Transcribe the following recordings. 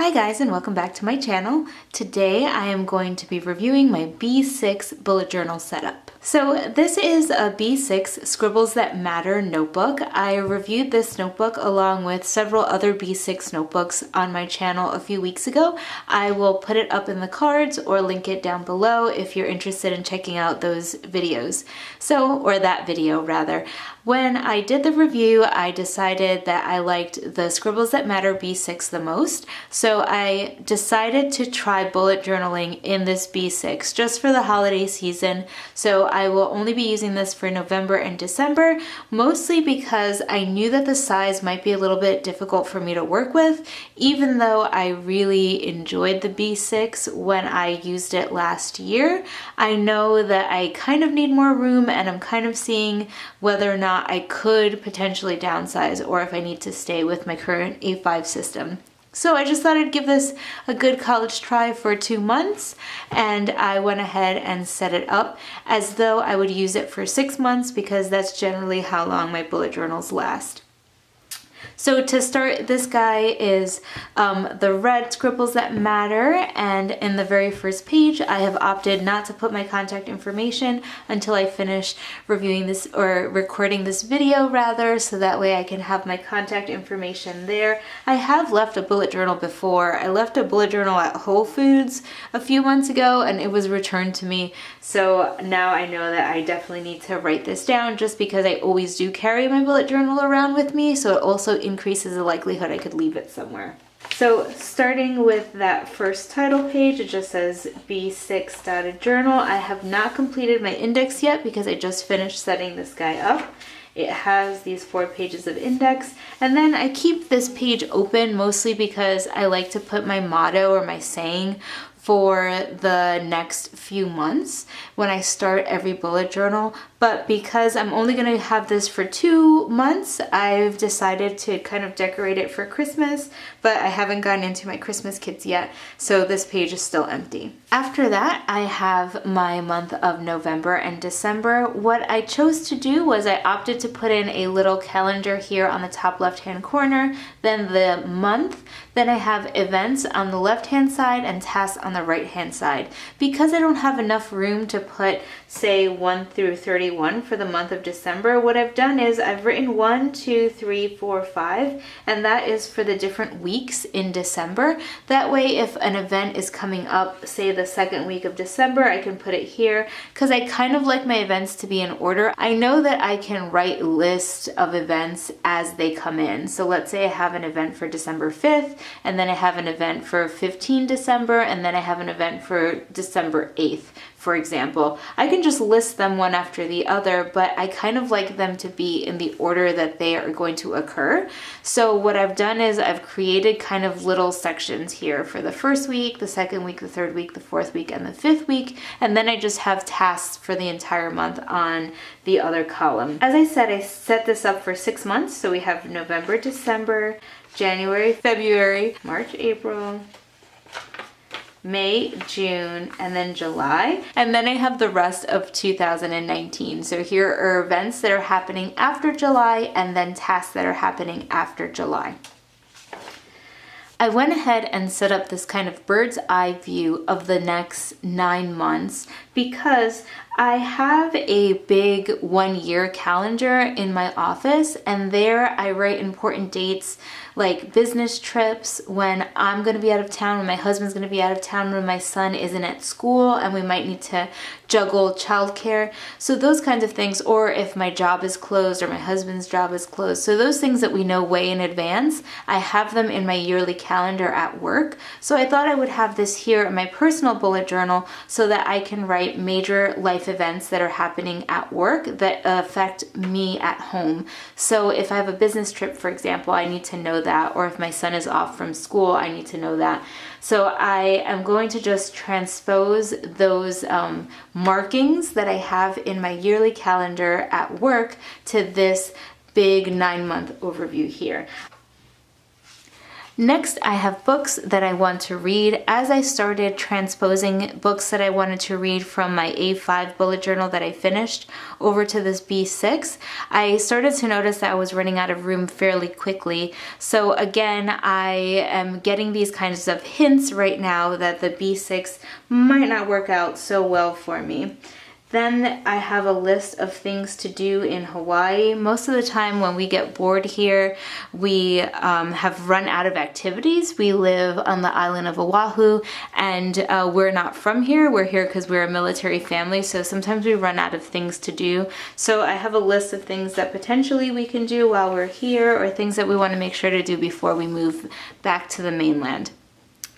Hi guys, and welcome back to my channel. Today I am going to be reviewing my B6 bullet journal setup. So this is a B6 Scribbles That Matter notebook. I reviewed this notebook along with several other B6 notebooks on my channel a few weeks ago. I will put it up in the cards or link it down below if you're interested in checking out those videos. Or that video rather. When I did the review, I decided that I liked the Scribbles That Matter B6 the most. So I decided to try bullet journaling in this B6 just for the holiday season. So I will only be using this for November and December, mostly because I knew that the size might be a little bit difficult for me to work with, even though I really enjoyed the B6 when I used it last year. I know that I kind of need more room, and I'm kind of seeing whether or not I could potentially downsize or if I need to stay with my current A5 system. So I just thought I'd give this a good college try for 2 months, and I went ahead and set it up as though I would use it for 6 months because that's generally how long my bullet journals last. So to start, this guy is the red Scribbles That Matter, and in the very first page I have opted not to put my contact information until I finish reviewing this or recording this video rather, so that way I can have my contact information there. I have left a bullet journal before. I left a bullet journal at Whole Foods a few months ago and it was returned to me, so now I know that I definitely need to write this down just because I always do carry my bullet journal around with me, so it also increases the likelihood I could leave it somewhere. So starting with that first title page, it just says B6 dotted journal. I have not completed my index yet because I just finished setting this guy up. It has these 4 pages of index, and then I keep this page open mostly because I like to put my motto or my saying for the next few months when I start every bullet journal. But because I'm only going to have this for 2 months, I've decided to kind of decorate it for Christmas, but I haven't gotten into my Christmas kits yet, so this page is still empty. After that, I have my month of November and December. What I chose to do was I opted to put in a little calendar here on the top left-hand corner, then the month, then I have events on the left-hand side and tasks on the right-hand side. Because I don't have enough room to put, say, 1 through 31 for the month of December, what I've done is I've written 1, 2, 3, 4, 5, and that is for the different weeks in December. That way, if an event is coming up, say the second week of December, I can put it here because I kind of like my events to be in order. I know that I can write lists of events as they come in. So let's say I have an event for December 5th, and then I have an event for 15 December, and then I have an event for December 8th, for example. I can just list them one after the other, but I kind of like them to be in the order that they are going to occur. So what I've done is I've created kind of little sections here for the first week, the second week, the third week, the fourth week, and the fifth week, and then I just have tasks for the entire month on the other column. As I said, I set this up for 6 months, so we have November, December, January, February, March, April, May, June, and then July. And then I have the rest of 2019. So here are events that are happening after July and then tasks that are happening after July. I went ahead and set up this kind of bird's eye view of the next 9 months because I have a big 1-year calendar in my office, and there I write important dates like business trips, when I'm going to be out of town, when my husband's going to be out of town, when my son isn't at school and we might need to juggle childcare. So those kinds of things, or if my job is closed or my husband's job is closed. So those things that we know way in advance, I have them in my yearly calendar at work. So I thought I would have this here in my personal bullet journal so that I can write major life events that are happening at work that affect me at home. So if I have a business trip, for example, I need to know that, or if my son is off from school, I need to know that. So I am going to just transpose those markings that I have in my yearly calendar at work to this big 9-month overview here. Next, I have books that I want to read. As I started transposing books that I wanted to read from my A5 bullet journal that I finished over to this B6, I started to notice that I was running out of room fairly quickly. So again, I am getting these kinds of hints right now that the B6 might not work out so well for me. Then I have a list of things to do in Hawaii. Most of the time when we get bored here, we have run out of activities. We live on the island of Oahu, and we're not from here. We're here because we're a military family, so sometimes we run out of things to do. So I have a list of things that potentially we can do while we're here, or things that we want to make sure to do before we move back to the mainland.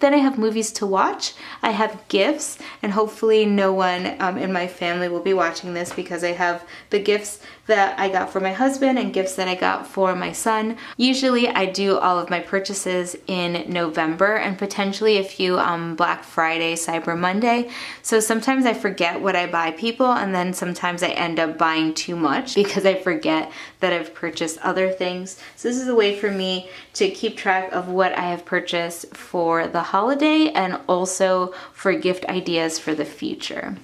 Then I have movies to watch, I have gifts, and hopefully no one in my family will be watching this because I have the gifts that I got for my husband and gifts that I got for my son. Usually I do all of my purchases in November and potentially a few Black Friday, Cyber Monday. So sometimes I forget what I buy people, and then sometimes I end up buying too much because I forget that I've purchased other things. So this is a way for me to keep track of what I have purchased for the holiday and also for gift ideas for the future.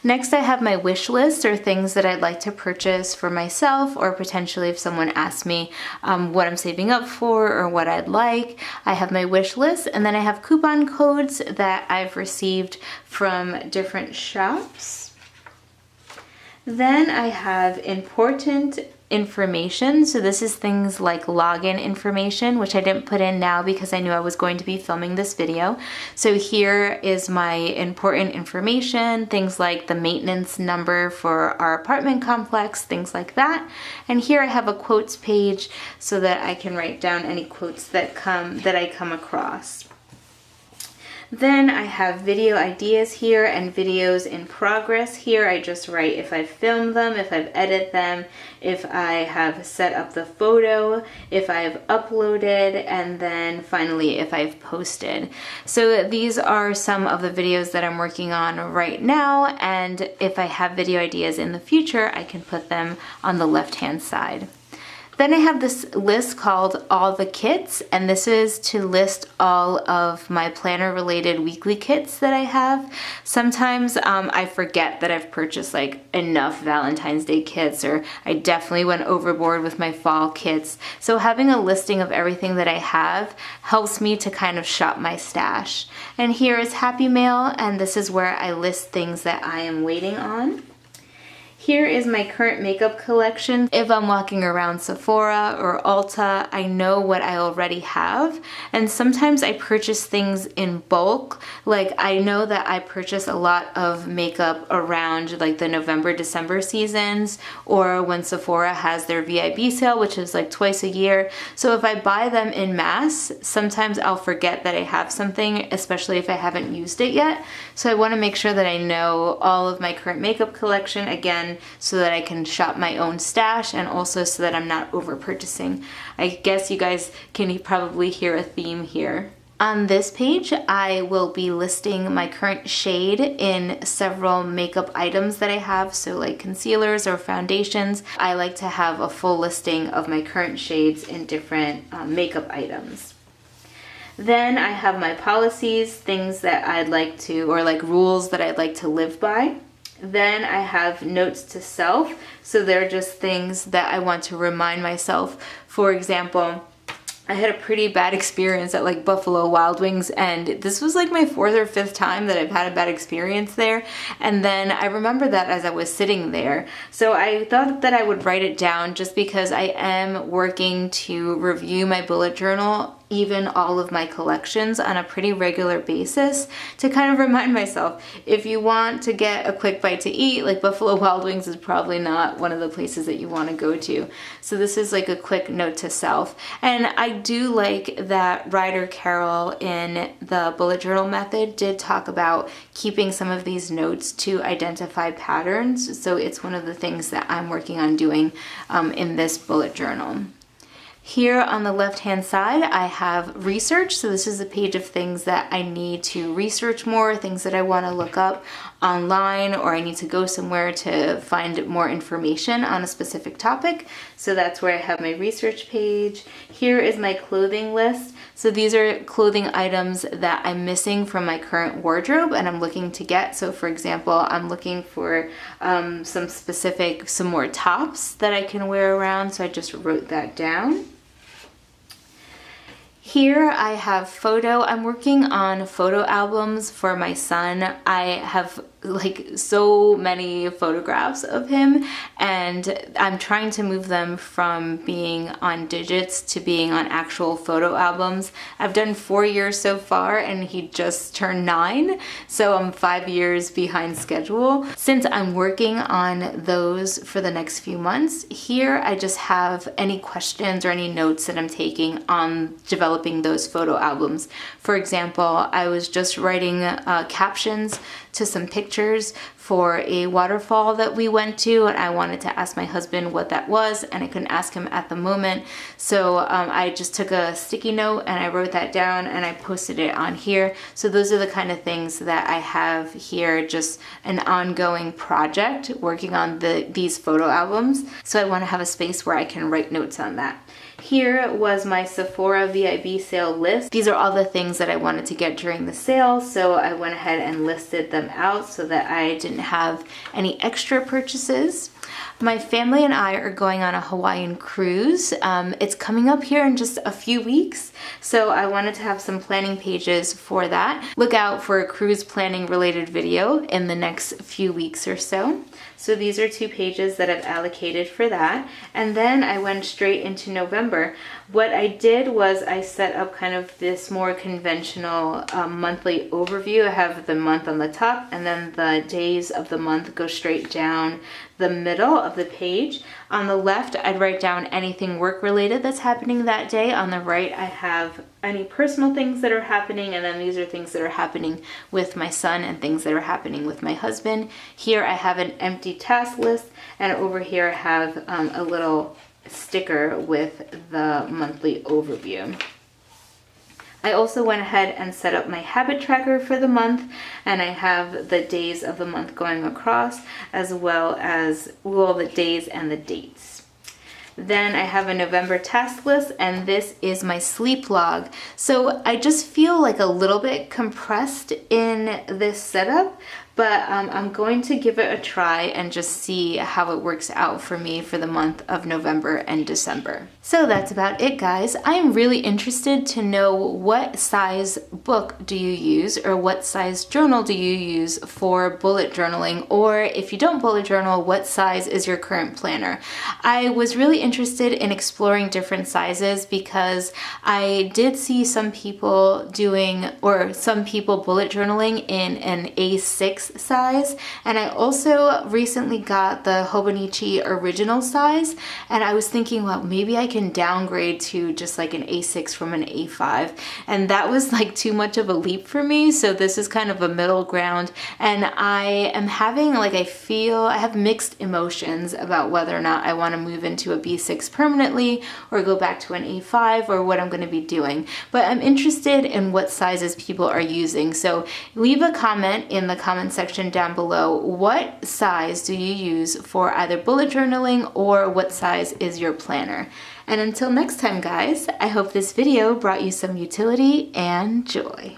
Next, I have my wish list, or things that I'd like to purchase for myself, or potentially if someone asks me what I'm saving up for or what I'd like. I have my wish list, and then I have coupon codes that I've received from different shops. Then I have important information. So this is things like login information, which I didn't put in now because I knew I was going to be filming this video. So here is my important information, things like the maintenance number for our apartment complex, things like that. And here I have a quotes page so that I can write down any quotes that I come across. Then I have video ideas here and videos in progress here. I just write if I've filmed them, if I've edited them, if I have set up the photo, if I've uploaded, and then finally if I've posted. So these are some of the videos that I'm working on right now, and if I have video ideas in the future, I can put them on the left-hand side. Then I have this list called All the Kits, and this is to list all of my planner-related weekly kits that I have. Sometimes I forget that I've purchased like enough Valentine's Day kits, or I definitely went overboard with my fall kits. So having a listing of everything that I have helps me to kind of shop my stash. And here is Happy Mail, and this is where I list things that I am waiting on. Here is my current makeup collection. If I'm walking around Sephora or Ulta, I know what I already have. And sometimes I purchase things in bulk. Like I know that I purchase a lot of makeup around like the November, December seasons, or when Sephora has their VIB sale, which is like twice a year. So if I buy them in mass, sometimes I'll forget that I have something, especially if I haven't used it yet. So I want to make sure that I know all of my current makeup collection, again, so that I can shop my own stash, and also so that I'm not over purchasing. I guess you guys can probably hear a theme here. On this page, I will be listing my current shade in several makeup items that I have, so like concealers or foundations. I like to have a full listing of my current shades in different makeup items. Then I have my policies, things that I'd like to, or like rules that I'd like to live by. Then I have notes to self, so they're just things that I want to remind myself. For example, I had a pretty bad experience at like Buffalo Wild Wings, and this was like my 4th or 5th time that I've had a bad experience there. And then I remember that as I was sitting there. So I thought that I would write it down just because I am working to review my bullet journal, even all of my collections, on a pretty regular basis, to kind of remind myself, if you want to get a quick bite to eat, like Buffalo Wild Wings is probably not one of the places that you want to go to. So this is like a quick note to self. And I do like that Ryder Carroll in the bullet journal method did talk about keeping some of these notes to identify patterns. So it's one of the things that I'm working on doing in this bullet journal. Here on the left-hand side, I have research. So this is a page of things that I need to research more, things that I want to look up online, or I need to go somewhere to find more information on a specific topic. So that's where I have my research page. Here is my clothing list. So these are clothing items that I'm missing from my current wardrobe and I'm looking to get. So for example, I'm looking for some more tops that I can wear around. So I just wrote that down. Here I have I'm working on photo albums for my son. I have like so many photographs of him and I'm trying to move them from being on digits to being on actual photo albums. I've done 4 years so far and he just turned 9, so I'm 5 years behind schedule. Since I'm working on those for the next few months, here I just have any questions or any notes that I'm taking on developing those photo albums. For example, I was just writing captions to some pictures for a waterfall that we went to, and I wanted to ask my husband what that was and I couldn't ask him at the moment, so I just took a sticky note and I wrote that down and I posted it on here. So those are the kind of things that I have here, just an ongoing project working on these photo albums, so I want to have a space where I can write notes on that. Here was my Sephora VIB sale list. These are all the things that I wanted to get during the sale, so I went ahead and listed them out so that I didn't have any extra purchases. My family and I are going on a Hawaiian cruise. It's coming up here in just a few weeks, so I wanted to have some planning pages for that. Look out for a cruise planning related video in the next few weeks or so. So these are 2 pages that I've allocated for that. And then I went straight into November. What I did was I set up kind of this more conventional monthly overview. I have the month on the top and then the days of the month go straight down the middle of the page. On the left, I'd write down anything work related that's happening that day. On the right, I have any personal things that are happening, and then these are things that are happening with my son and things that are happening with my husband. Here I have an empty task list, and over here I have a little sticker with the monthly overview. I also went ahead and set up my habit tracker for the month, and I have the days of the month going across, as well as the days and the dates. Then I have a November task list, and this is my sleep log. So I just feel like a little bit compressed in this setup, but I'm going to give it a try and just see how it works out for me for the month of November and December. So that's about it, guys. I am really interested to know what size book do you use, or what size journal do you use for bullet journaling, or if you don't bullet journal, what size is your current planner? I was really interested in exploring different sizes because I did see some people bullet journaling in an A6 size, and I also recently got the Hobonichi original size, and I was thinking, well, maybe I can downgrade to just like an A6 from an A5, and that was like too much of a leap for me. So this is kind of a middle ground, and I am having I have mixed emotions about whether or not I want to move into a B6 permanently or go back to an A5, or what I'm going to be doing. But I'm interested in what sizes people are using, so leave a comment in the comment section down below. What size do you use for either bullet journaling, or what size is your planner? And until next time, guys, I hope this video brought you some utility and joy.